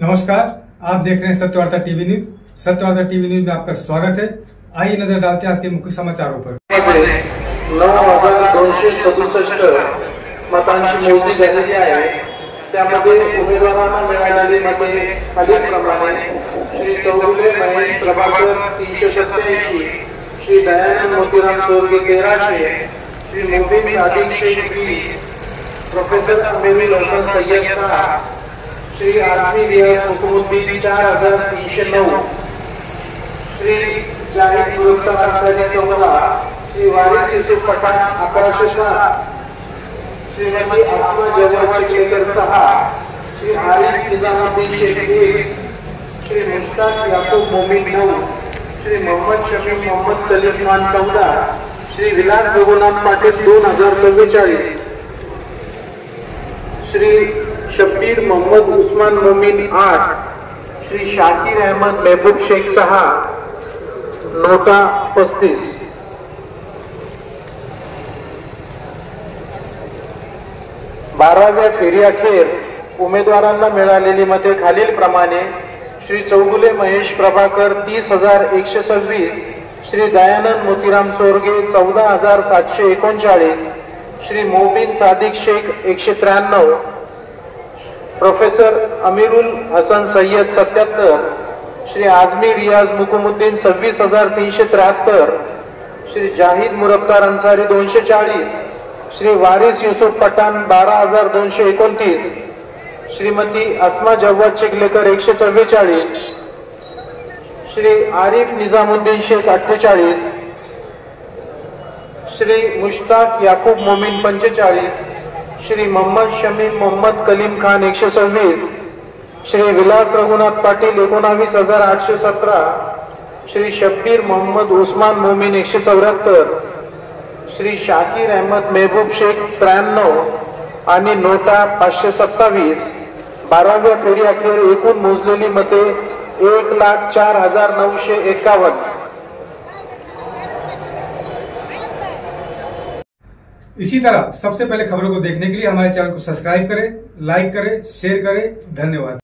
नमस्कार, आप देख रहे हैं Satyavarta TV news. Satyavarta TV news में आपका स्वागत है। आइए नजर डालते हैं आज के मुख्य समाचारों पर। 9,267 मतांची मोजणी झालेली आहे। त्यामध्ये उमेदवारांना मिळालेली मते खालीलप्रमाणे: श्री चौगुले महेश प्रभाकर 387, श्री दयानंद मोतीराम चोरगे 1300, श्री मोबिन सादिक शेख 20, प्रोफेसर अमीरुल हसन सय्यद 6, श्री आजमी रियाज हुकुमुद्दीन 4309, श्री जाहिद मुरब्बा अंसारी 14, श्री वारिस यूसुफ पठाण 1107, श्रीमती आसमा जवाद चिखलेकर 6, श्री आरिफ निजामुद्दीन शेख 1, श्री मुश्ताक याकूब मोमीन 9, श्री मोहम्मद शमीम मोहम्मद सलीम खान 14, श्री विलास रघुनाथ पाटील 2044, श्री शब्बीर मोहम्मद उस्मान मोमीन 8, श्री शाकिर अहमद महबूब शेख 6, नोटा 35। 12व्या फेरीअखेर उमेदवारांना मिळालेली मते खालीलप्रमाणे: श्री चौगुले महेश प्रभाकर 30,126, श्री दयानंद मोतीराम चोरगे 14,739, श्री मोबिन सादिक शेख 193, प्रोफेसर अमीरुल हसन सय्यद 77, श्री आजमी रियाज हुकुमुद्दीन 26,373, श्री जाहिद मुरब्बा अंसारी 240, श्री वारिस यूसुफ पठाण 12,229, श्रीमती आसमा जवाद चिखलेकर 144, श्री आरिफ निजामुद्दीन शेख 48, श्री मुश्ताक याकूब मोमीन 45, श्री मोहम्मद शमीम मोहम्मद कलीम खान 126, श्री विलास रघुनाथ पाटील 19,817, श्री शब्बीर मोहम्मद उस्मान मोमीन 174, श्री शाकिर अहमद महबूब शेख 93 आणि नोटा 527। 12व्या फेरीअखेर एकूण मोजलेली मते 1,04,951। इसी तरह सबसे पहले खबरों को देखने के लिए हमारे चैनल को सब्सक्राइब करें, लाइक करें, शेयर करें। धन्यवाद।